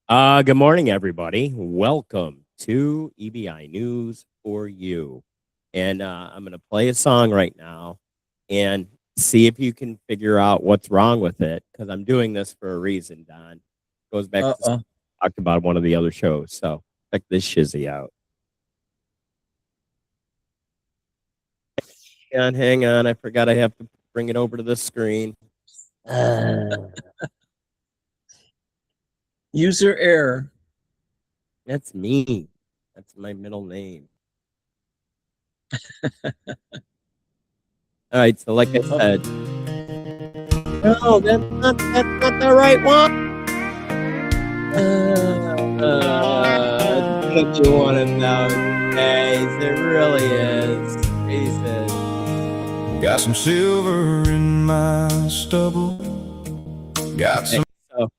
Good morning, everybody. Welcome to EBI News for You. And I'm going to play a song right now and see if you can figure out what's wrong with it, because I'm doing this for a reason, Don. Goes back to Uh-oh. talked about one of the other shows. So check this shizzy out. Hang on. I forgot I have to bring it over to the screen. User error. That's me. That's my middle name. All right. So like I said, no, that's not the right one. It's you one of those days. It really is. Jesus. Got some silver in my stubble. Got some. So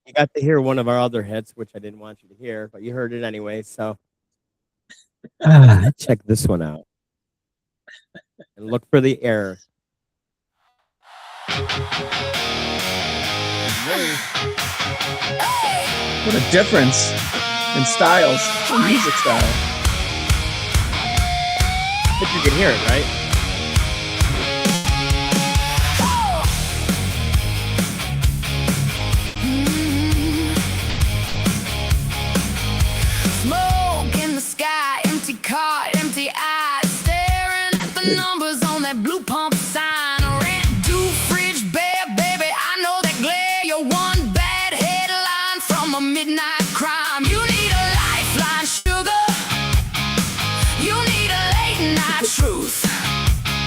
you got to hear one of our other hits, which I didn't want you to hear, but you heard it anyway. So check this one out and look for the error. What a difference in styles, in music style. But you can hear it, right? Smoke in the sky, empty car, empty eyes, staring at the numbers on that blue pump sign. Rent due, fridge bare, baby, I know that glare. You're one bad headline from a midnight crime. You need a lifeline, sugar. You need a late night truth.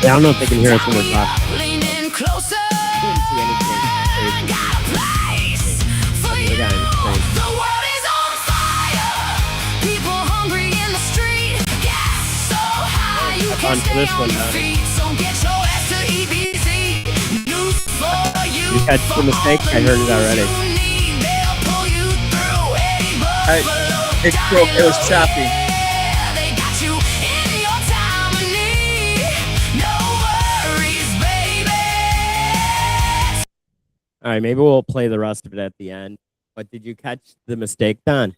Yeah, I don't know if they can hear us when we're talking. Lean in closer. I didn't see anything crazy. Got a place for We you. got it crazy. The world is on fire. People hungry in the street. Gas so high you Have fun can't for stay this on one, your Donnie. feet. So get your ass to EBC. News for you. You catch the mistake? I heard it already. They'll pull you through. Eddie Buffalo, It broke. It was choppy. they got you in your time of need. No worries, baby. All right, maybe we'll play the rest of it at the end. But did you catch the mistake, Don?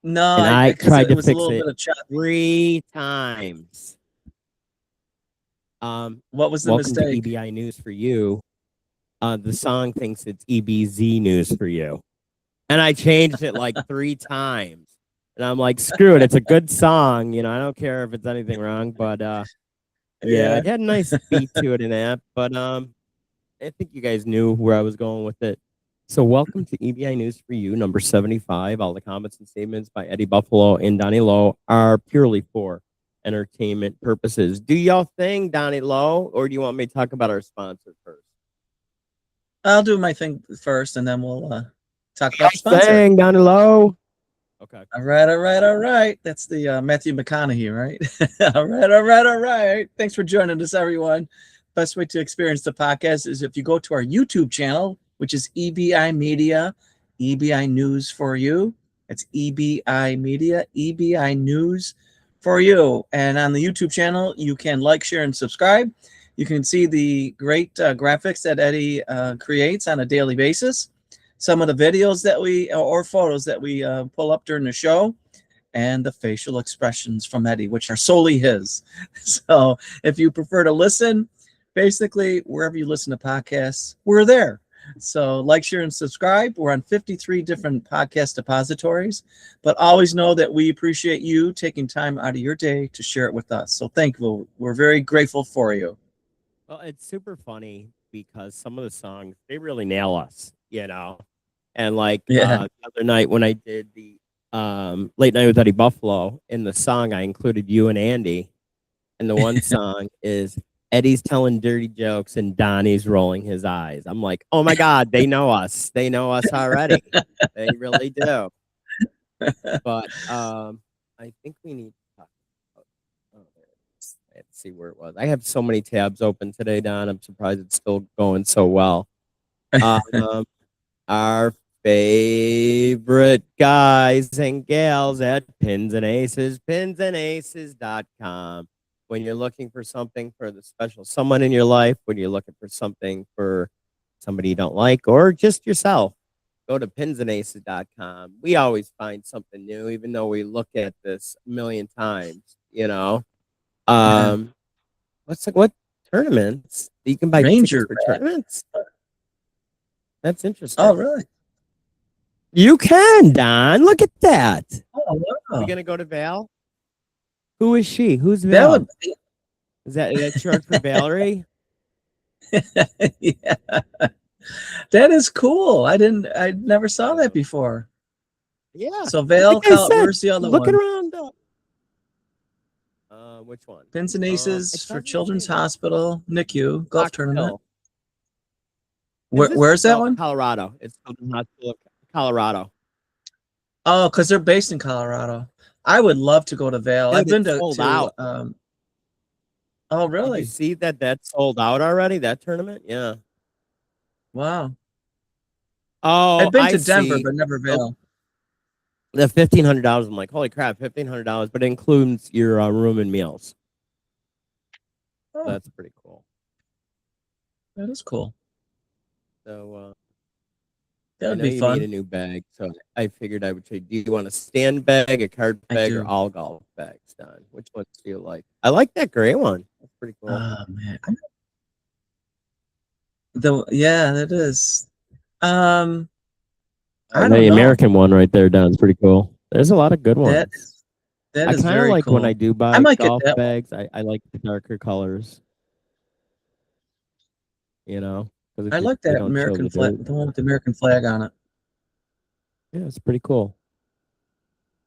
No, And I 'cause tried it to was fix a little it bit of choppy. 3 times. What was the Welcome to mistake? EBI News for You. The song thinks it's EBZ News for You. And I changed it like 3 times. And I'm like, screw it. It's a good song. You know, I don't care if it's anything wrong. But yeah, it had a nice beat to it in that. But I think you guys knew where I was going with it. So welcome to EBI News for You, number 75. All the comments and statements by Eddie Buffalo and Donnie Lowe are purely for entertainment purposes. Do y'all think, Donnie Lowe, or do you want me to talk about our sponsor first? I'll do my thing first, and then we'll talk about the sponsor. Saying, Donnie Lowe. Okay. All right. That's the Matthew McConaughey, right? All right. Thanks for joining us, everyone. Best way to experience the podcast is if you go to our YouTube channel, which is EBI Media, EBI News for You. It's EBI Media, EBI News for You. And on the YouTube channel, you can like, share, and subscribe. You can see the great graphics that Eddie creates on a daily basis. Some of the videos that or photos that we pull up during the show, and the facial expressions from Eddie, which are solely his. So if you prefer to listen, basically wherever you listen to podcasts, we're there. So like, share, and subscribe. We're on 53 different podcast depositories, but always know that we appreciate you taking time out of your day to share it with us. So thank you. We're very grateful for you. Well, it's super funny because some of the songs, they really nail us, you know? And like Yeah. the other night when I did the Late Night with Eddie Buffalo, in the song I included you and Andy. And the one song is Eddie's telling dirty jokes and Donnie's rolling his eyes. I'm like, oh my God, they know us. They know us already. They really do. But I think we need to talk about, let's see where it was. I have so many tabs open today, Don. I'm surprised it's still going so well. Our favorite guys and gals at pinsandaces.com. When you're looking for something for the special someone in your life, when you're looking for something for somebody you don't like, or just yourself, go to pinsandaces.com. We always find something new, even though we look at this a million times, you know. What tournaments? You can buy Ranger tickets for tournaments? That's interesting. Oh, really? You can, Don. Look at that. Oh, wow. We gonna go to Val? Who is she? Who's That Val? would be, Is that short for Valerie? yeah. That is cool. I never saw that before. Yeah. So Val, Like I said, where's the other looking one? around. Which one? Pins and Aces it for doesn't Children's say. Hospital, NICU, golf Rock tournament. Hill. Where's that one? Colorado. It's Children's Hospital of Colorado. Oh, because they're based in Colorado. I would love to go to Val. Yeah, I've been it's to, sold out. oh, Did really? you see that sold out already? That tournament? Yeah. Wow. Oh, I've been I to Denver, see. but never Val. The $1,500. I'm like, holy crap, $1,500, but it includes your room and meals. Oh, That's pretty cool. that is cool. So That I would know be you fun. need a new bag, so I figured I would say, do you want a stand bag, a card I bag, do. or all golf bags, Don? Which ones do you like? I like that gray one. That's pretty cool. Oh man. Yeah, that is. I the don't know. American one right there, Don, is pretty cool. There's a lot of good ones. That I is kind of very like cool. when I do buy I might get golf that one. bags. I like the darker colors. You know, 'cause I like they that don't show American the flag, dirt. the one with the American flag on it. Yeah, it's pretty cool.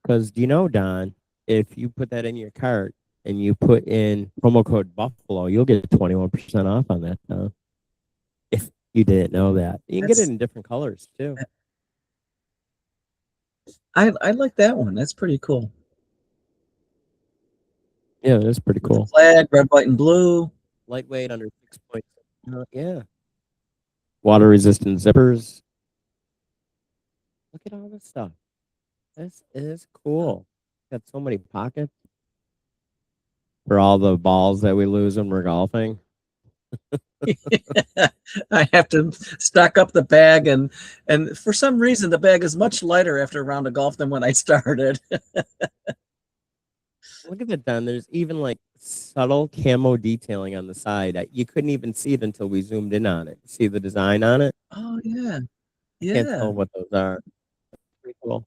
Because you know, Don, if you put that in your cart and you put in promo code Buffalo, you'll get 21% off on that, Don. If you didn't know that, you can get it in different colors too. I like that one. That's pretty cool. Yeah, that's pretty With the cool. flag, red, white, and blue. Lightweight under 6 points. Yeah. Water resistant zippers. Look at all this stuff. This is cool. Got so many pockets for all the balls that we lose when we're golfing. I have to stock up the bag, and for some reason the bag is much lighter after a round of golf than when I started. Look at that, Don. There's even like subtle camo detailing on the side. You couldn't even see it until we zoomed in on it. See the design on it? Oh yeah, Can't yeah. tell what those are. Pretty cool.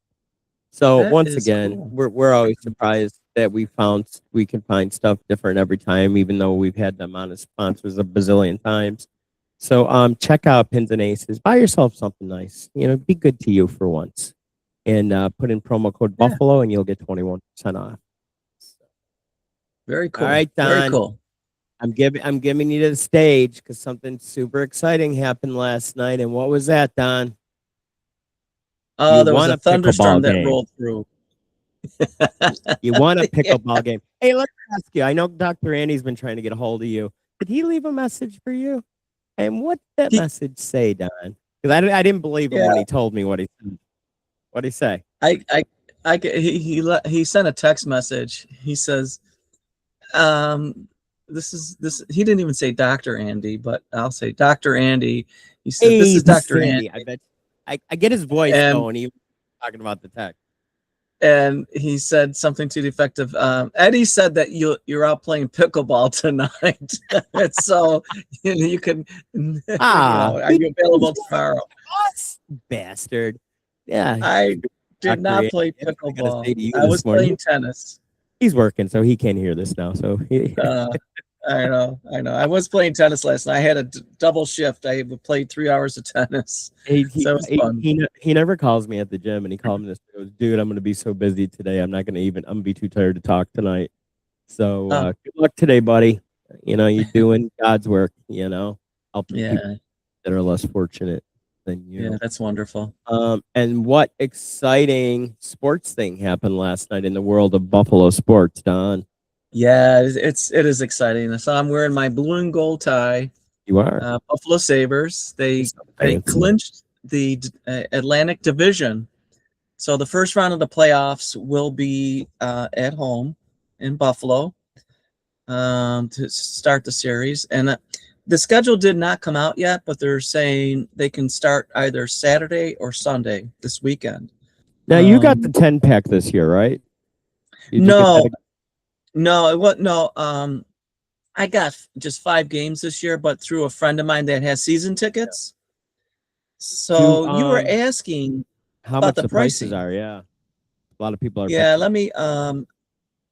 So That once is again, cool. we're always surprised that we can find stuff different every time, even though we've had them on as sponsors a bazillion times. So check out Pins and Aces. Buy yourself something nice. You know, be good to you for once. And put in promo code Yeah. Buffalo and you'll get 21% off. Very cool. All right, Very Don. cool. I'm giving you the stage because something super exciting happened last night. And what was that, Don? Oh, there was won a a thunderstorm pickleball that game. rolled through. You won a pickleball game. Hey, let me ask you. I know Dr. Andy's been trying to get a hold of you. Did he leave a message for you? And what did that message say, Don? Because I didn't believe him when he told me what he said. What did he say? He sent a text message. He says, this. He didn't even say Dr. Andy, but I'll say Dr. Andy. He said, "This is Dr. Andy." I bet I get his voice going. He was talking about the text. And he said something to the effect of, Eddie said that you're out playing pickleball tonight. And so you can, are you available tomorrow? Bastard. Yeah. I did Dr. not Andy, play I gotta pickleball. say to you I this was morning, playing tennis. He's working, so he can't hear this now. So I know. I was playing tennis last night. I had a double shift. I played 3 hours of tennis. So it was fun. He never calls me at the gym, and he called me this. He goes, dude, I'm going to be so busy today. I'm going to be too tired to talk tonight. So good luck today, buddy. You know, you're doing God's work, helping people that are less fortunate than you. Yeah, that's wonderful. And what exciting sports thing happened last night in the world of Buffalo sports, Don? Yeah, it is exciting. So I'm wearing my blue and gold tie. You are. Buffalo Sabres. They clinched the Atlantic Division. So the first round of the playoffs will be at home in Buffalo to start the series. And The schedule did not come out yet, but they're saying they can start either Saturday or Sunday this weekend. Now you got the 10-pack this year, right? Did you get No, that? no. I got just 5 games this year, but through a friend of mine that has season tickets. So you were asking How about much the the prices pricing. are? Yeah, a lot of people are. Yeah, pitching. let me.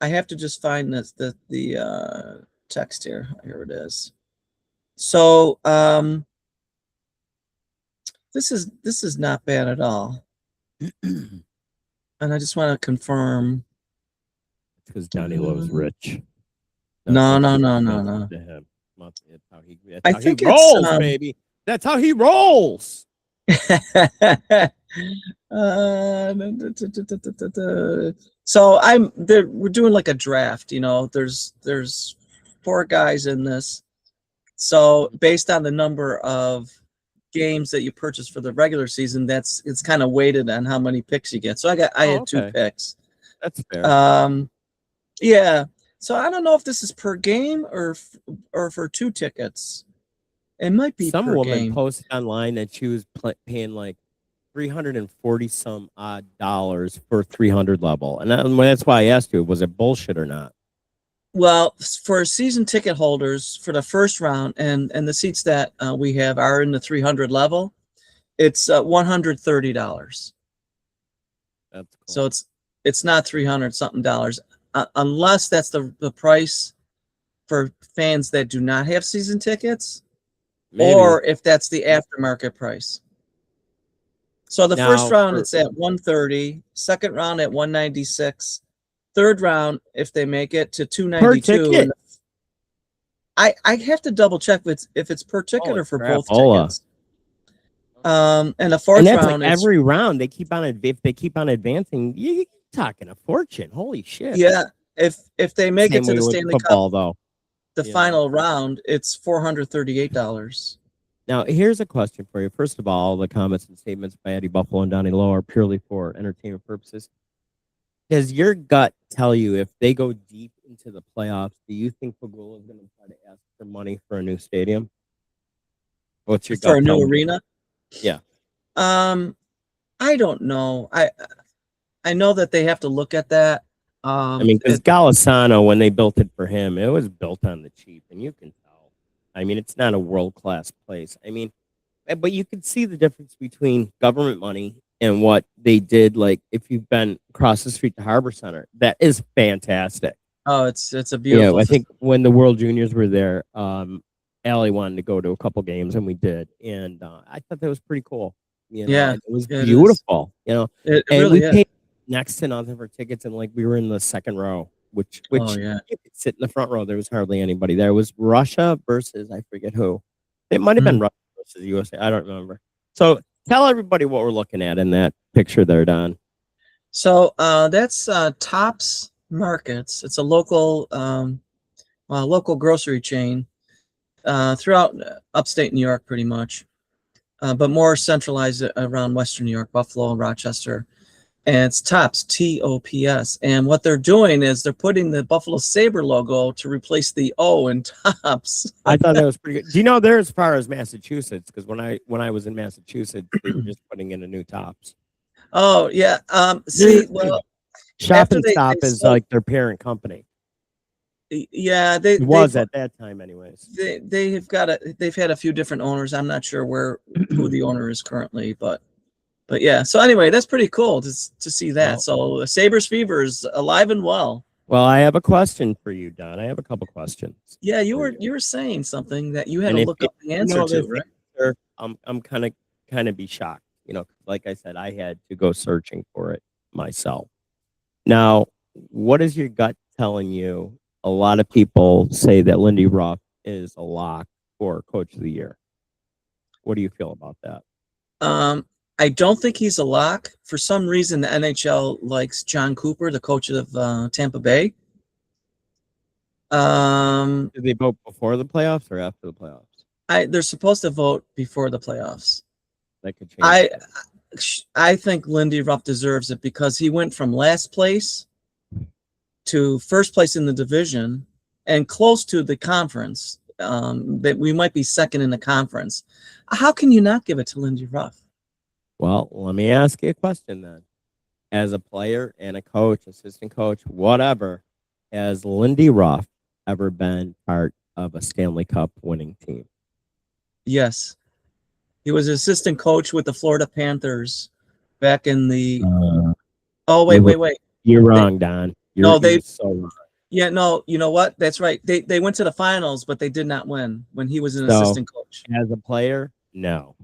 I have to just find the text here. Here it is. So this is not bad at all, and I just want to confirm. Because Johnny Love's rich. No. To him. That's how he I think rolls, it's baby. That's how he rolls. So we're doing like a draft, you know. There's 4 guys in this. So based on the number of games that you purchase for the regular season, it's kind of weighted on how many picks you get. So I had 2 picks. That's fair. Yeah. So I don't know if this is per game or for 2 tickets. It might be Some per woman game. posted online that she was paying like $340 some odd dollars for 300 level, and that's why I asked you, was it bullshit or not? Well, for season ticket holders for the first round and the seats that we have are in the 300 level, it's $130. That's cool. So it's not 300 something dollars, unless that's the price for fans that do not have season tickets. Maybe. Or if that's the aftermarket price. So the first round it's at 130, second round at 196, third round if they make it to 292. I have to double check if it's per ticket or for both tickets. And the fourth round, like every round they keep on advancing, you're talking a fortune. Holy shit! Yeah, if they make it to the Stanley football, Cup, though. The final round, it's $438. Now, here's a question for you. First of all, the comments and statements by Eddie Buffalo and Donnie Lowe are purely for entertainment purposes. Does your gut tell you if they go deep into the playoffs, do you think Pagula is going to try to ask for money for a new stadium? What's your gut for a new arena? Yeah. I don't know. I know that they have to look at that. I mean, because Golisano, when they built it for him, it was built on the cheap, and you can tell. I mean, it's not a world-class place. I mean, but you can see the difference between government money and what they did. Like, if you've been across the street to Harbor Center, that is fantastic. Oh, it's a beautiful. Yeah, I think when the World Juniors were there, Allie wanted to go to a couple games, and we did, and I thought that was pretty cool. You know, yeah, it was beautiful. You know, it and really we is. paid next to nothing for tickets, and like we were in the second row, which Oh, yeah. you could sit in the front row. There was hardly anybody there. It was Russia versus I forget who. It might have been Russia versus USA. I don't remember. So tell everybody what we're looking at in that picture there, Don. So that's Tops Markets. It's a local grocery chain throughout upstate New York, pretty much, but more centralized around Western New York, Buffalo, and Rochester. And it's Tops, T-O-P-S. And what they're doing is they're putting the Buffalo Sabre logo to replace the O in Tops. I thought that was pretty good. Do you know they're as far as Massachusetts? Because when I was in Massachusetts, they were just putting in a new Tops. Oh yeah. See, well, Shop and Stop is like their parent company. Yeah, it was at that time, anyways. They've had a few different owners. I'm not sure who the owner is currently, but yeah. So anyway, that's pretty cool to see that. Well, so Sabres Fever is alive and well. Well, I have a question for you, Don. I have a couple questions. Yeah, you were saying something that you had to look up the answer to, right? I'm kind of be shocked. You know, like I said, I had to go searching for it myself. Now, what is your gut telling you? A lot of people say that Lindy Ruff is a lock for Coach of the Year. What do you feel about that? I don't think he's a lock. For some reason, the NHL likes John Cooper, the coach of Tampa Bay. Did they vote before the playoffs or after the playoffs? They're supposed to vote before the playoffs. That could change. I think Lindy Ruff deserves it because he went from last place to first place in the division and close to the conference that we might be second in the conference. How can you not give it to Lindy Ruff? Well, let me ask you a question then. As a player and a coach, assistant coach, whatever, has Lindy Ruff ever been part of a Stanley Cup winning team? Yes. He was assistant coach with the Florida Panthers back in the wait. You're wrong, Don. You're so wrong. Yeah, no, you know what? That's right. They went to the finals, but they did not win when he was an assistant coach. As a player, no.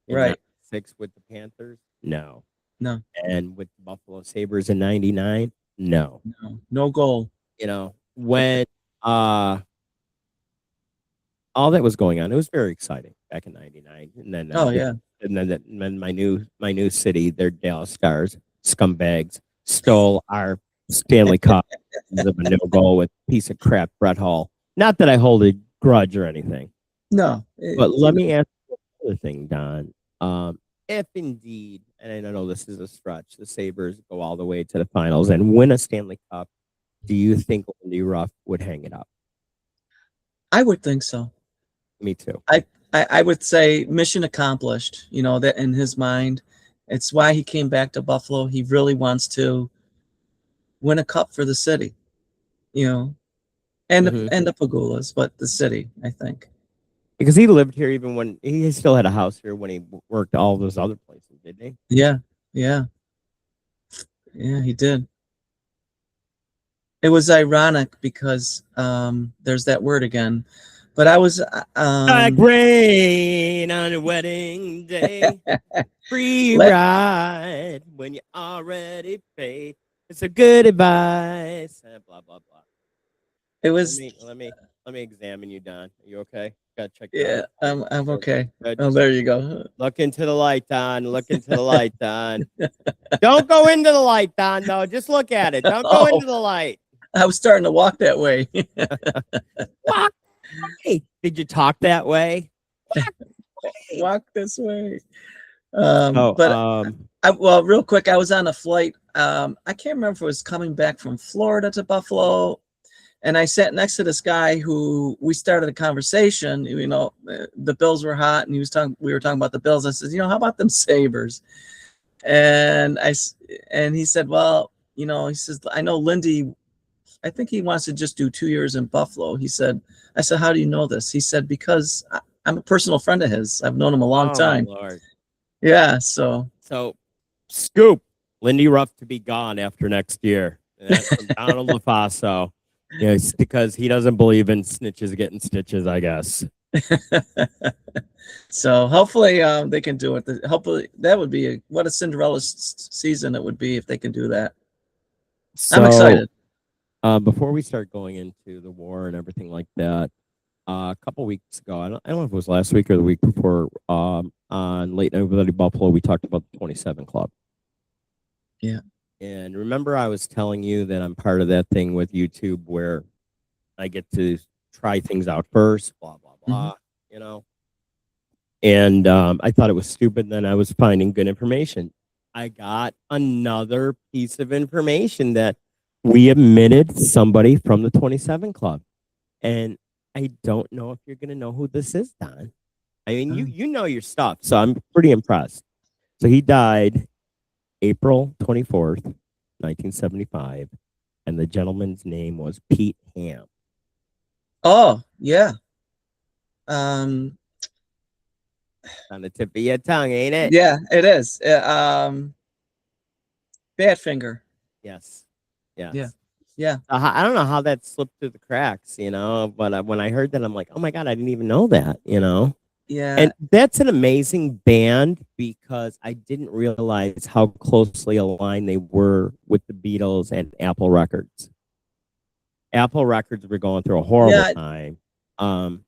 Right. 6 with the Panthers, no. No. And with the Buffalo Sabres in '99, no. No goal. You know, when all that was going on, it was very exciting back in '99. And then and then my new city, their Dallas Stars, scumbags, stole our Stanley Cup because of a no goal with a piece of crap Brett Hull. Not that I hold a grudge or anything. No. But let me ask you another thing, Don. If indeed, and I know this is a stretch, the Sabres go all the way to the finals and win a Stanley Cup, do you think Lindy Ruff would hang it up? I would think so. Me too. I would say mission accomplished, you know, that in his mind. It's why he came back to Buffalo. He really wants to win a cup for the city, you know, and the Pagulas, but the city, I think. Because he lived here even when he still had a house here when he worked all those other places, didn't he? Yeah, he did. It was ironic because there's that word again, but I was like rain on a wedding day, free ride when you already paid. It's a good advice. Blah blah blah. It was. Let me examine you, Don. Are you okay? Gotta check. Yeah, I'm okay. Good. Oh, there you go. Look into the light, Don. Look into the light, Don. Don't go into the light, Don. No, just look at it. Don't go into the light. I was starting to walk that way. Walk. Hey, did you talk that way? Walk this way. Well, real quick, I was on a flight. I can't remember if it was coming back from Florida to Buffalo, and I sat next to this guy who we started a conversation. You know, the Bills were hot, and we were talking about the Bills. I said, you know, how about them Sabres? And he said, well, you know, he says, I know Lindy. I think he wants to just do 2 years in Buffalo. He said, I said, how do you know this? He said, because I'm a personal friend of his. I've known him a long time. Lord. Yeah. So scoop, Lindy Ruff to be gone after next year. And that's from Donald LaFaso. Yeah, it's because he doesn't believe in snitches getting stitches, I guess. So hopefully they can do it. Hopefully that would be what a Cinderella season it would be if they can do that. So, I'm excited. Before we start going into the war and everything like that, a couple weeks ago, I don't know if it was last week or the week before, on Late Night with Eddie Buffalo, we talked about the 27 Club. Yeah. And remember, I was telling you that I'm part of that thing with YouTube where I get to try things out first, blah, blah, blah, you know. And I thought it was stupid. Then I was finding good information. I got another piece of information that we admitted somebody from the 27 Club. And I don't know if you're going to know who this is, Don. I mean, you know your stuff, so I'm pretty impressed. So he died April 24th, 1975, and the gentleman's name was Pete Ham. Oh, yeah. On the tip of your tongue, ain't it? Yeah, it is. Badfinger. Yes. Yeah. I don't know how that slipped through the cracks, you know, but when I heard that, I'm like, oh my God, I didn't even know that, you know? Yeah. And that's an amazing band because I didn't realize how closely aligned they were with the Beatles and Apple Records. Apple Records were going through a horrible time. Paul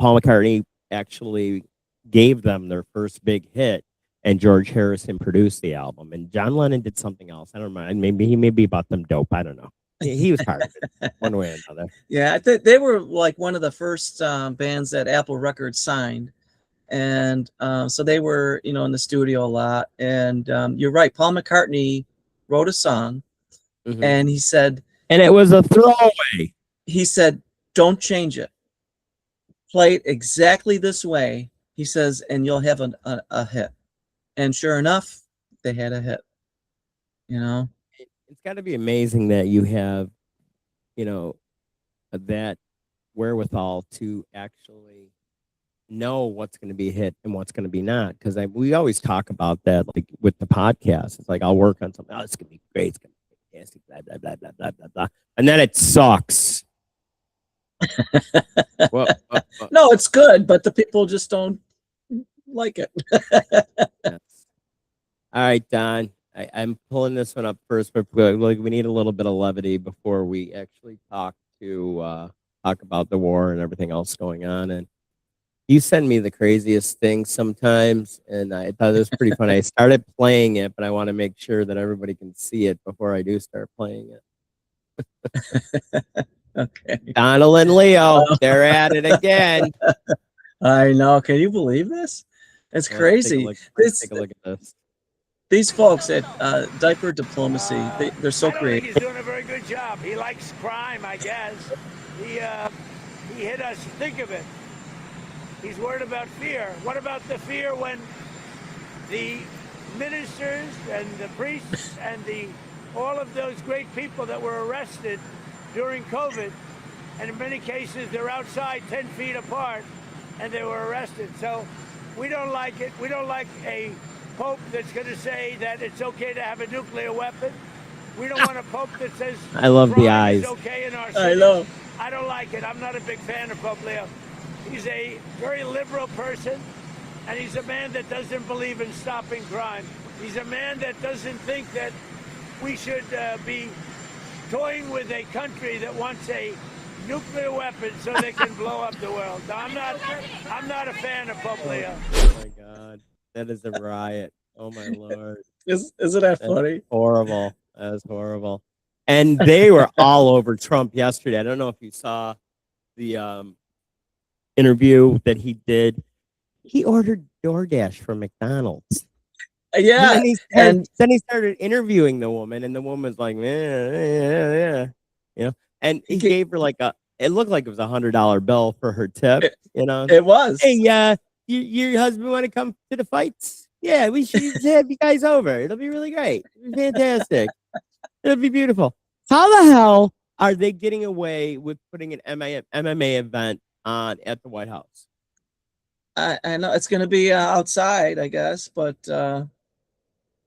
McCartney actually gave them their first big hit, and George Harrison produced the album. And John Lennon did something else. I don't know. Maybe bought them dope. I don't know. He was part of it, one way or another. Yeah, they were like one of the first bands that Apple Records signed, and so they were, you know, in the studio a lot. And you're right, Paul McCartney wrote a song, and he said, and it was a throwaway. He said, "Don't change it." play it exactly this way. He says, and you'll have a hit. And sure enough, they had a hit. You know, It's got to be amazing that you have, you know, that wherewithal to actually know what's going to be a hit and what's going to be not. Because we always talk about that, like with the podcast. It's like I'll work on something. Oh, it's going to be great. It's going to be fantastic. Blah blah blah blah blah blah blah. And then it sucks. well, no, it's good, but the people just don't like it. yes. All right, Don. I'm pulling this one up first, but we need a little bit of levity before we actually talk about the war and everything else going on. And you send me the craziest things sometimes, and I thought it was pretty funny. I started playing it, but I want to make sure that everybody can see it before I do start playing it. Okay. Donald and Leo, they're at it again. I know. Can you believe this? It's crazy. Take a look at this. These folks at Diaper Diplomacy, they're so I don't creative. think he's doing a very good job. He likes crime, I guess. He hit us. Think of it. He's worried about fear. What about the fear when the ministers and the priests and all of those great people that were arrested during COVID, and in many cases they're outside 10 feet apart, and they were arrested. So we don't like it. We don't like a pope that's going to say that it's okay to have a nuclear weapon. We don't want a pope that says I love the crime eyes. is okay in our city. I know. I don't like it. I'm not a big fan of Pope Leo. He's a very liberal person, and he's a man that doesn't believe in stopping crime. He's a man that doesn't think that we should be toying with a country that wants a nuclear weapon so they can blow up the world. No, I'm not a fan of Pope Leo. Oh my God, that is a riot. Oh my Lord. Isn't that funny? Horrible. That was horrible. And they were all over Trump yesterday. I don't know if you saw the interview that he did. He ordered DoorDash from McDonald's. Yeah. And then he started interviewing the woman, and the woman's like, yeah. You know, and he gave her like it looked like it was $100 bill for her tip, you know. It was. Hey, your husband want to come to the fights? Yeah, we should have you guys over. It'll be really great. It'll be fantastic. It'll be beautiful. How the hell are they getting away with putting an MMA event on at the White House? I know it's going to be outside, I guess, but I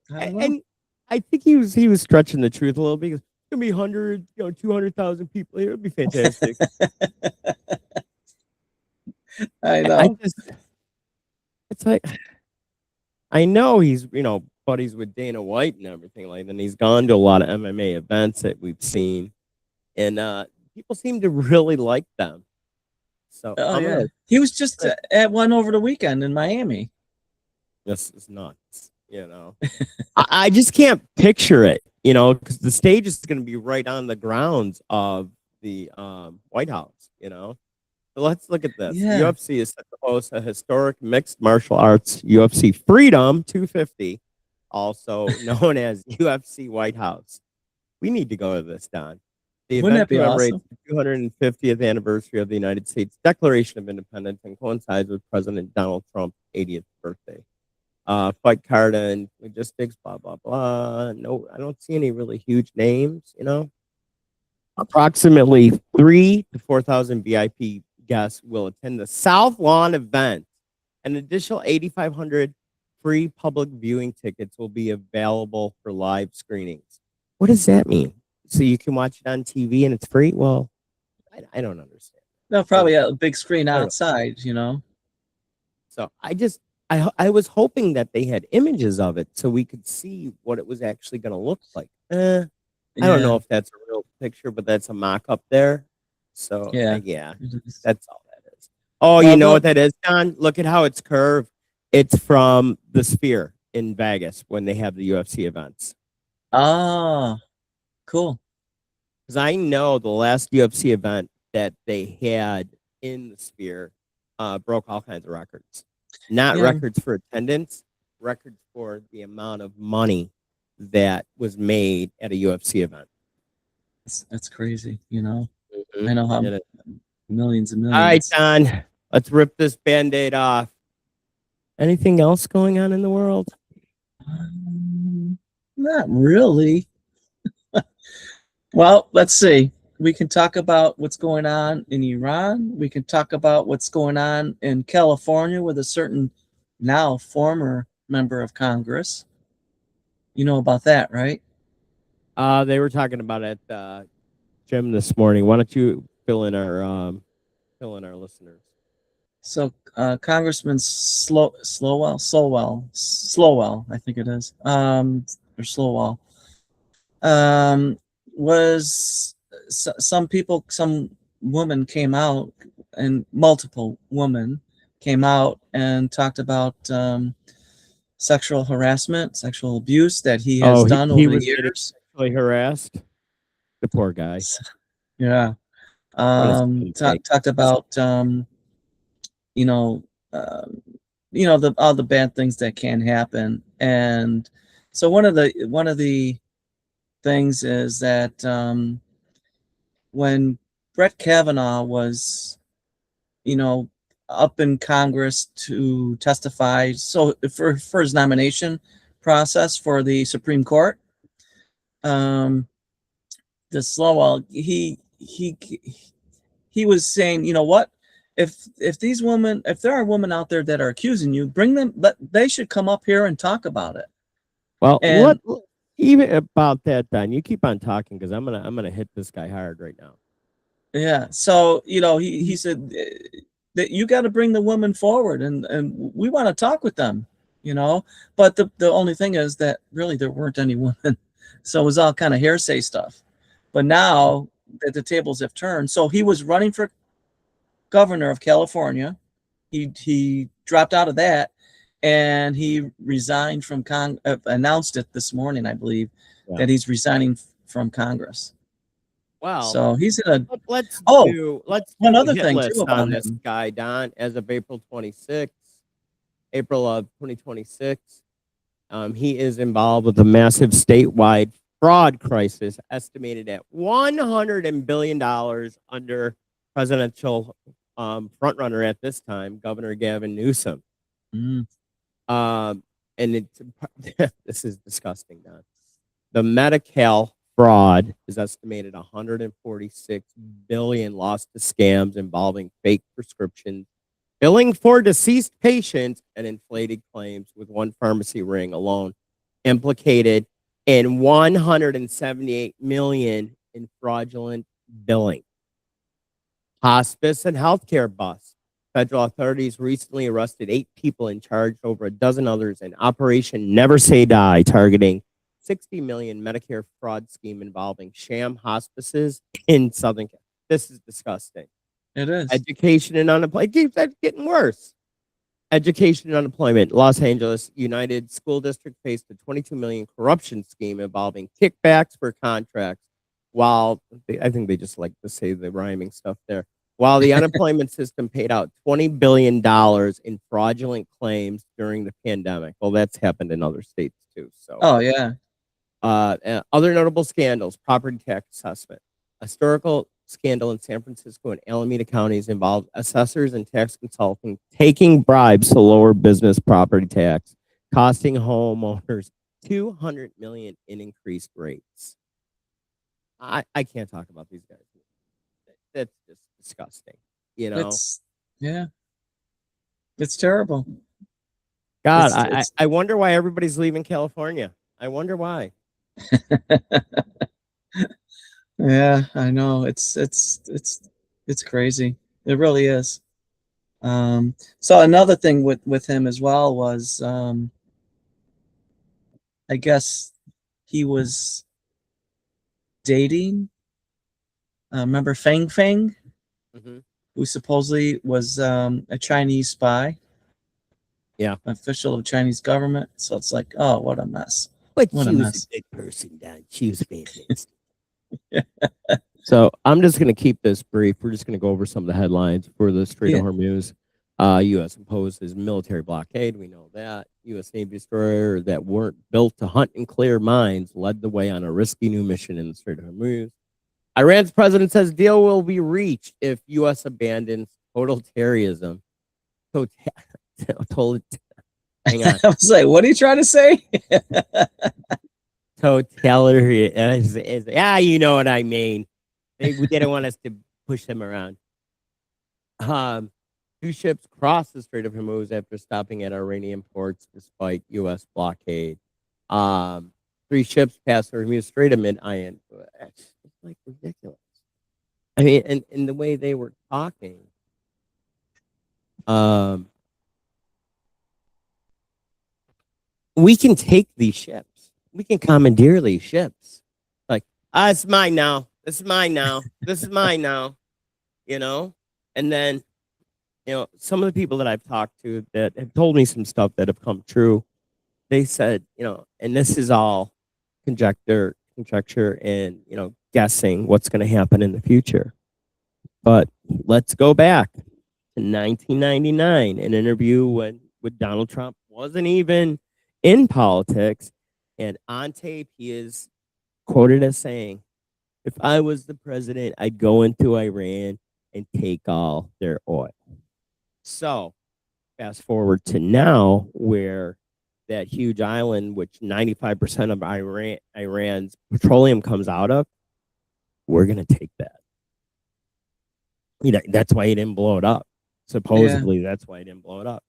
don't know. And I think he was stretching the truth a little bit. It's gonna be 200,000 people here. It'll be fantastic. I know. It's like, I know he's buddies with Dana White and everything like that. And he's gone to a lot of MMA events that we've seen, and people seem to really like them. So He was just at one over the weekend in Miami. This is nuts. I just can't picture it, because the stage is going to be right on the grounds of the White House, So let's look at this. Yeah. UFC is set to host a historic mixed martial arts UFC Freedom 250, also known as UFC White House. We need to go to this, Don. The Wouldn't event that be commemorates awesome? the 250th anniversary of the United States Declaration of Independence and coincides with President Donald Trump's 80th birthday. Fight card and logistics, blah, blah, blah. No, I don't see any really huge names, Approximately 3,000 to 4,000 VIP guests will attend the South Lawn event. An additional 8,500 free public viewing tickets will be available for live screenings. What does that mean? So you can watch it on TV and it's free? Well, I don't understand. No, probably a big screen outside, So I was hoping that they had images of it so we could see what it was actually going to look like. I don't know if that's a real picture, but that's a mock-up there. So, yeah, that's all that is. Oh, you know what that is, Don? Look at how it's curved. It's from the Sphere in Vegas when they have the UFC events. Oh, cool. Because I know the last UFC event that they had in the Sphere broke all kinds of records. Not records for attendance, records for the amount of money that was made at a UFC event. That's crazy, Mm-hmm. I know how millions and millions. All right, Don. Let's rip this Band-Aid off. Anything else going on in the world? Not really. Well, let's see. We can talk about what's going on in Iran. We can talk about what's going on in California with a certain now former member of Congress. You know about that, right? They were talking about it at the gym this morning. Why don't you fill in our listeners? So Congressman Slowell, I think it is, or Slowell, was some woman came out, and multiple women came out and talked about sexual harassment, sexual abuse that he has done over the years. Sexually harassed. The poor guy. Yeah. Talked about all the bad things that can happen. And so one of the things is that when Brett Kavanaugh was, up in Congress to testify, so for his nomination process for the Supreme Court, the Slowell, he was saying, you know what? If there are women out there that are accusing you, bring them, but they should come up here and talk about it. Well, And- what even about that, Don? You keep on talking because I'm gonna hit this guy hard right now. Yeah. So, he said that you got to bring the women forward, and we want to talk with them, but the only thing is that really there weren't any women. So it was all kind of hearsay stuff. But now that the tables have turned, so he was running for governor of California. He dropped out of that, and he resigned from announced it this morning, I believe, that he's resigning from Congress. Wow. So he's in a. Let's one do other a hit thing list too about on this him. guy, Don. As of April of 2026, he is involved with a massive statewide fraud crisis estimated at $100 billion under presidential frontrunner at this time, Governor Gavin Newsom. Mm. And it's this is disgusting, Don. The Medi-Cal fraud is estimated 146 billion lost to scams involving fake prescriptions, billing for deceased patients, and inflated claims, with one pharmacy ring alone implicated in 178 million in fraudulent billing. Hospice and healthcare busts. Federal authorities recently arrested 8 people and charged over a dozen others in Operation Never Say Die, targeting 60 million Medicare fraud scheme involving sham hospices in Southern California. This is disgusting. It is. Education and unemployment. It keeps getting worse. Education and unemployment. Los Angeles United School District faced a 22 million corruption scheme involving kickbacks for contracts. While I think they just like to say the rhyming stuff there. While the unemployment system paid out $20 billion in fraudulent claims during the pandemic. Well, that's happened in other states too. So. Oh yeah. Other notable scandals: property tax assessment. A historical scandal in San Francisco and Alameda counties involved assessors and tax consultants taking bribes to lower business property tax, costing homeowners $200 million in increased rates. I can't talk about these guys. That's just disgusting. It's terrible. God, It's- I wonder why everybody's leaving California. I wonder why. Yeah, I know. It's crazy. It really is. So another thing with him as well was, I guess he was dating. Remember Fang Fang, who supposedly was a Chinese spy. Yeah, official of Chinese government. So it's like, oh, what a mess. But What she a was mess. a good person, Don. She was fantastic. So I'm just going to keep this brief. We're just going to go over some of the headlines for the Strait of Hormuz. U.S. imposes military blockade. We know that. U.S. Navy destroyer that weren't built to hunt and clear mines led the way on a risky new mission in the Strait of Hormuz. Iran's president says deal will be reached if U.S. abandons Totalitarianism. Total. Hang on. I was like, what are you trying to say? Totalitarian. Yeah, you know what I mean. They don't want us to push them around. Two ships crossed the Strait of Hormuz after stopping at Iranian ports despite U.S. blockade. Three ships passed the Hormuz Strait amid iron. It's like ridiculous. I mean, and the way they were talking. We can take these ships. We can commandeer these ships. Like, it's mine now. This is mine now. This is mine now. You know? And then, you know, some of the people that I've talked to that have told me some stuff that have come true, they said, you know, and this is all conjecture and, you know, guessing what's going to happen in the future. But let's go back to 1999, an interview with Donald Trump wasn't even in politics. And on tape, he is quoted as saying, if I was the president, I'd go into Iran and take all their oil. So fast forward to now, where that huge island, which 95% of Iran's petroleum comes out of, we're going to take that. You know, that's why he didn't blow it up. Supposedly, that's why he didn't blow it up.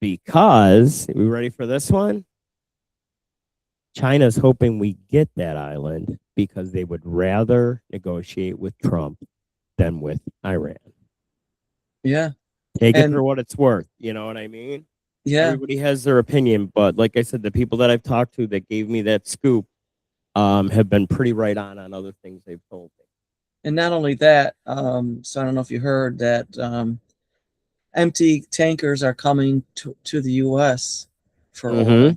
Because, are we ready for this one? China's hoping we get that island because they would rather negotiate with Trump than with Iran. Yeah. Take it for what it's worth. You know what I mean? Yeah. Everybody has their opinion, but like I said, the people that I've talked to that gave me that scoop have been pretty right on other things they've told me. And not only that, so I don't know if you heard that empty tankers are coming to the U.S. for oil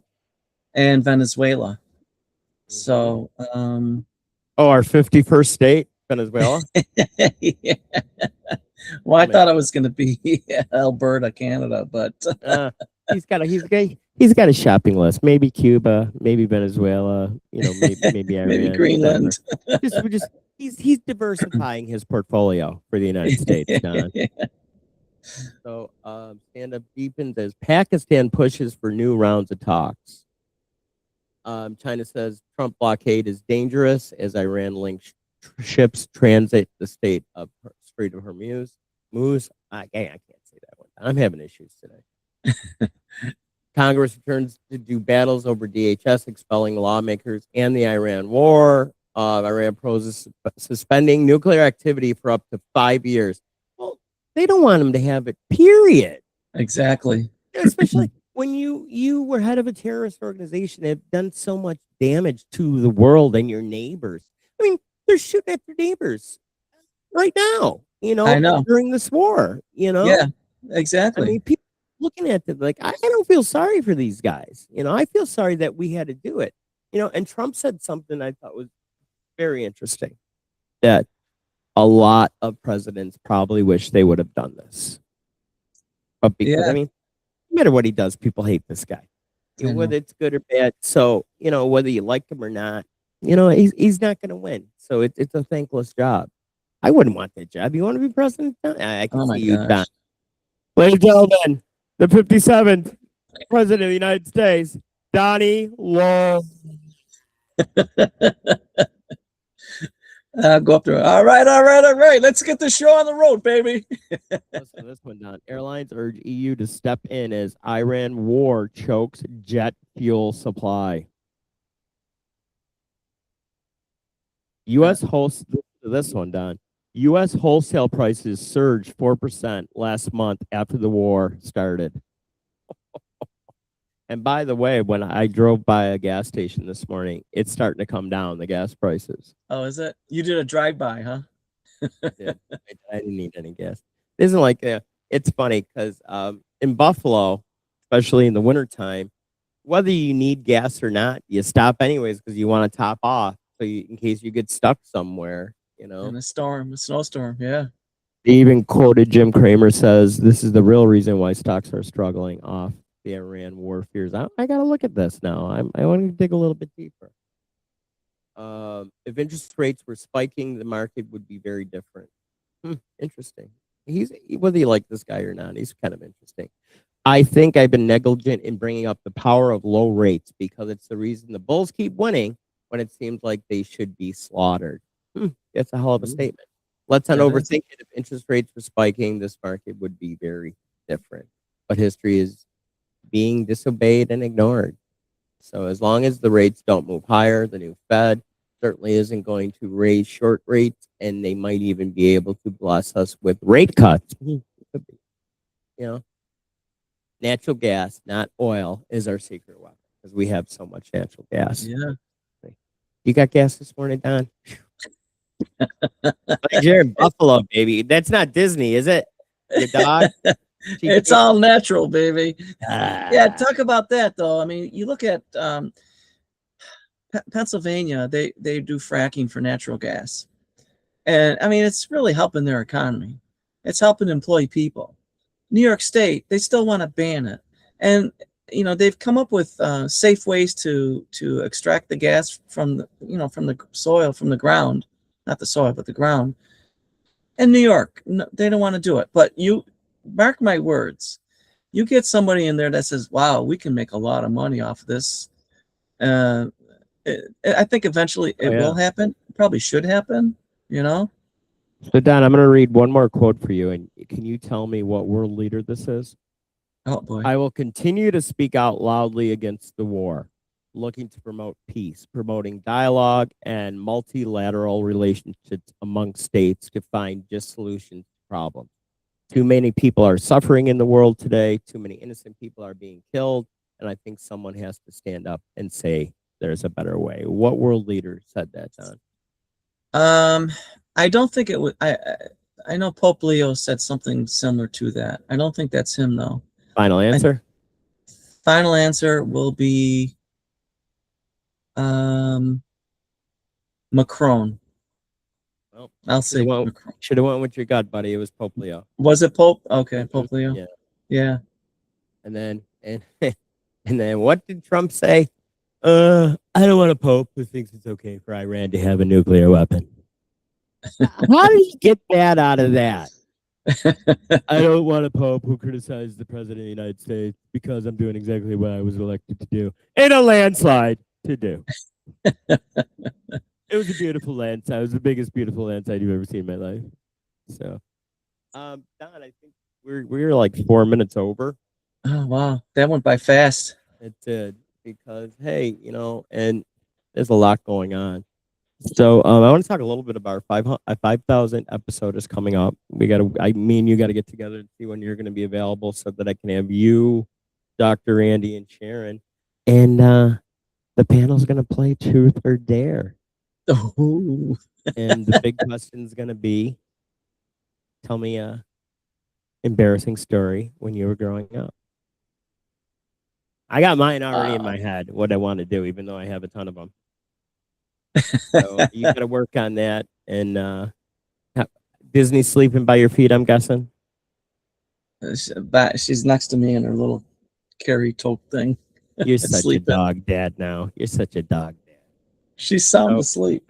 and Venezuela. So, our 51st state, Venezuela. yeah. Well, I thought it was going to be Alberta, Canada, but he's got a shopping list. Maybe Cuba, maybe Venezuela. You know, maybe Iran, maybe Greenland. He's diversifying his portfolio for the United States, Don. Yeah. So, stand up deepens as Pakistan pushes for new rounds of talks. China says Trump blockade is dangerous as Iran links ships transit the Strait of Hormuz. I can't say that one. I'm having issues today. Congress returns to do battles over DHS, expelling lawmakers and the Iran war. Iran proposes suspending nuclear activity for up to 5 years. Well, they don't want them to have it, period. Exactly. Especially when you were head of a terrorist organization that have done so much damage to the world and your neighbors. I mean, they're shooting at your neighbors right now, you know, I know. during this war, you know? Yeah, exactly. I mean, people looking at them like, I don't feel sorry for these guys. You know, I feel sorry that we had to do it, you know, and Trump said something I thought was very interesting, that a lot of presidents probably wish they would have done this. But because, I mean, no matter what he does, people hate this guy, you know, whether it's good or bad. So, you know, whether you like him or not, you know, he's not going to win. So it's a thankless job. I wouldn't want that job. You want to be president? I can see you, Don. Ladies and gentlemen, the 57th president of the United States, Donnie Long. Go up there. All right. Let's get the show on the road, baby. Listen to this one, Don. Airlines urge EU to step in as Iran war chokes jet fuel supply. U.S. This one, Don. U.S. wholesale prices surged 4% last month after the war started. And by the way, when I drove by a gas station this morning, it's starting to come down, the gas prices. Oh, is it? You did a drive-by, huh? I didn't need any gas. It isn't like it's funny because in Buffalo, especially in the wintertime, whether you need gas or not, you stop anyways because you want to top off. So in case you get stuck somewhere, you know. In a snowstorm, yeah. They even quoted Jim Cramer says, this is the real reason why stocks are struggling off the Iran war fears. I got to look at this now. I want to dig a little bit deeper. If interest rates were spiking, the market would be very different. Interesting. whether you like this guy or not, he's kind of interesting. I think I've been negligent in bringing up the power of low rates because it's the reason the Bulls keep winning when it seems like they should be slaughtered. That's a hell of a statement. Let's not overthink it. If interest rates were spiking, this market would be very different. But history is being disobeyed and ignored. So as long as the rates don't move higher, the new Fed certainly isn't going to raise short rates, and they might even be able to bless us with rate cuts. You know, natural gas, not oil, is our secret weapon because we have so much natural gas. Yeah. You got gas this morning, Don? Like you're in Buffalo, baby. That's not Disney, is it? Your dog? It's all natural, baby. Yeah, talk about that though. I mean, you look at Pennsylvania, they do fracking for natural gas. And I mean, it's really helping their economy. It's helping employ people. New York State, they still want to ban it. And you know, they've come up with safe ways to extract the gas from the, from the soil, from the ground, not the soil, but the ground. In New York, no, they don't want to do it. But you mark my words, you get somebody in there that says, wow, we can make a lot of money off of this. I think eventually it will happen. Probably should happen, So Don, I'm going to read one more quote for you. And can you tell me what world leader this is? Oh boy. I will continue to speak out loudly against the war, looking to promote peace, promoting dialogue and multilateral relationships among states to find just solutions to problems. Too many people are suffering in the world today. Too many innocent people are being killed. And I think someone has to stand up and say there's a better way. What world leader said that, Don? I don't think it would. I know Pope Leo said something similar to that. I don't think that's him though. Final answer? Final answer will be Macron. Well, I'll say Macron. Should have went with your gut, buddy. It was Pope Leo. Was it Pope? Okay, Pope Leo. Yeah. Yeah. And then and then what did Trump say? I don't want a pope who thinks it's okay for Iran to have a nuclear weapon. How did he get that out of that? I don't want a pope who criticizes the president of the United States because I'm doing exactly what I was elected to do in a landslide to do. It was a beautiful landslide. It was the biggest beautiful landslide you've ever seen in my life. So, Don, I think we're like 4 minutes over. Oh wow, that went by fast. It did because hey, and there's a lot going on. So I want to talk a little bit about our 5,000 episode is coming up. Me and you got to get together and see when you're going to be available so that I can have you, Dr. Andy, and Sharon. And the panel's going to play Truth or Dare. Oh. And the big question is going to be, tell me a embarrassing story when you were growing up. I got mine already in my head, what I want to do, even though I have a ton of them. So you got to work on that. And Disney sleeping by your feet, I'm guessing. She's next to me in her little carry tote thing. You're such a dog dad now. You're such a dog dad. She's sound asleep.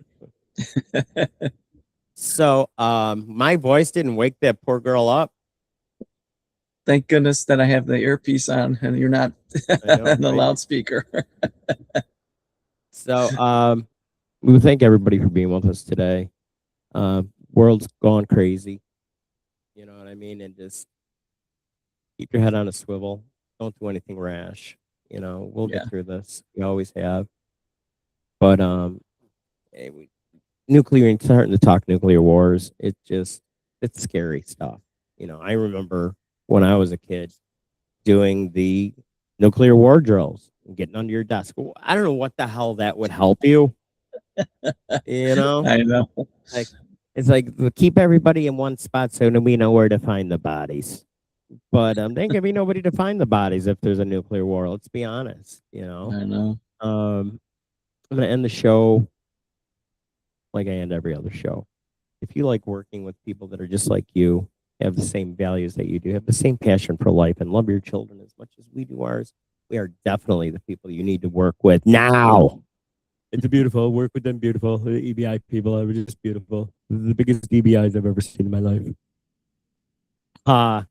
So my voice didn't wake that poor girl up. Thank goodness that I have the earpiece on and you're not on the loudspeaker. So we thank everybody for being with us today. World's gone crazy. You know what I mean? And just keep your head on a swivel. Don't do anything rash. We'll get through this. We always have. But starting to talk nuclear wars, it's scary stuff. I remember when I was a kid doing the nuclear war drills and getting under your desk. I don't know what the hell that would help you. I know. It's like keep everybody in one spot so that we know where to find the bodies. But there ain't gonna be nobody to find the bodies if there's a nuclear war. Let's be honest. I know. I'm gonna end the show like I end every other show. If you like working with people that are just like you, have the same values that you do, have the same passion for life, and love your children as much as we do ours, we are definitely the people you need to work with now. It's beautiful. Work with them. Beautiful. The EBI people are just beautiful. This is the biggest EBIs I've ever seen in my life. You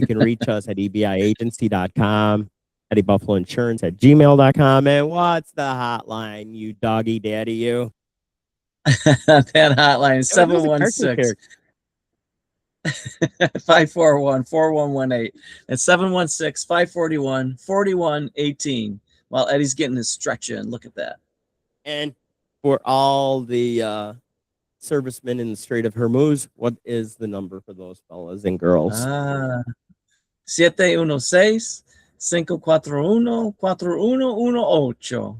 can reach us at ebiagency.com, Eddie Buffalo Insurance at gmail.com. And what's the hotline, you doggy daddy, you? That hotline is It was a cartoon 716-541-4118. That's 716-541-4118. While Eddie's getting his stretch in. Look at that. And for all the servicemen in the Strait of Hormuz, what is the number for those fellas and girls? 716-541-4118.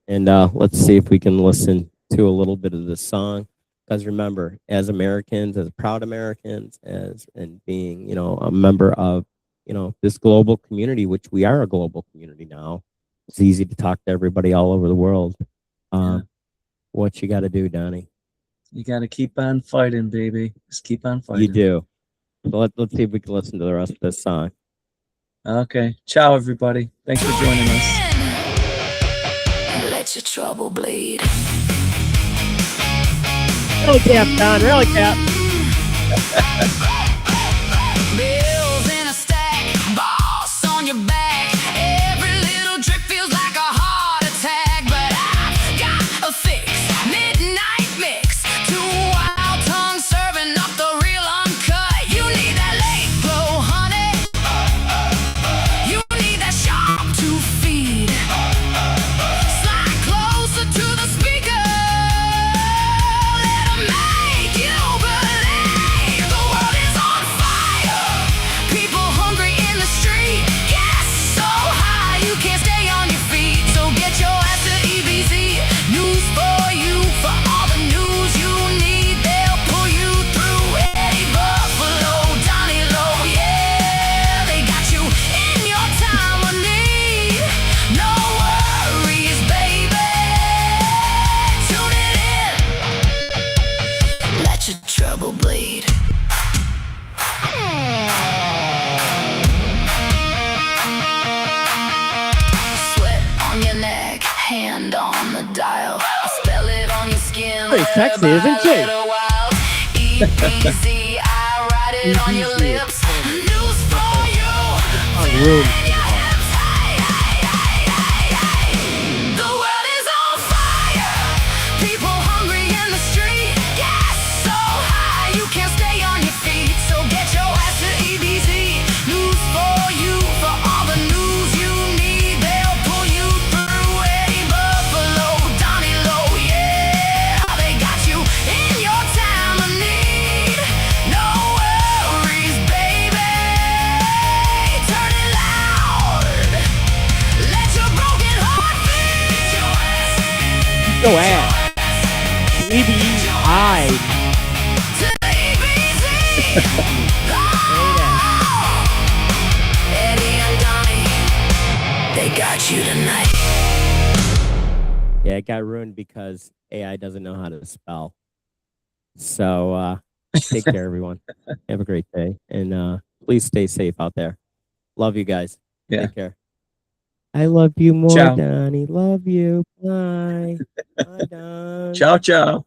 And let's see if we can listen to a little bit of this song. Because remember, as Americans, as proud Americans, and being, a member of, this global community, which we are a global community now, it's easy to talk to everybody all over the world. What you got to do, Donnie? You got to keep on fighting, baby. Just keep on fighting. You do. So let's see if we can listen to the rest of this song. Okay. Ciao, everybody. Thanks for joining us. Let your trouble bleed. Really cap, Don. Really cap. Bills in a stack, boss on your back. Every little drip feels like a heart attack. But I've got a fix, midnight mix. 2 wild tongues serving up the real uncut. You need that late glow, honey. You need that sharp to feed. Slide closer to the speaker. Let 'em make you believe the world is on fire. People hungry in the street. Gas so high you can't stay on your feet. So get your ass to EBZ. News for you, for all the news you need. They'll pull you through. Eddie Buffalo, Donnie Low, yeah, they got you in your time of need. No worries, baby. Tune it in. Let your trouble bleed. Sweat on your neck, hand on the dial. I spell it on your skin. Pretty sexy, isn't she? EBZ, I write it on your lips. News for you. Room. In your hips. Hey, hey, hey, hey, hey. The world is on fire. People hungry in the street. Gas so high you can't stay on your feet. So get your ass to EBZ. News for you, for all the news you need. They'll pull you through. Eddie Buffalo, Donnie Low, yeah, they got you in your time of need. No worries, baby. Turn it loud. Let your broken heart beat. Go ahead. EBI. To EBZ. Eddie and Donnie, they got you tonight. Yeah, it got ruined because AI doesn't know how to spell. So take care, everyone. Have a great day. And please stay safe out there. Love you guys. Yeah. Take care. I love you more, Ciao. Donnie. Love you. Bye. Bye, Don. Ciao, ciao.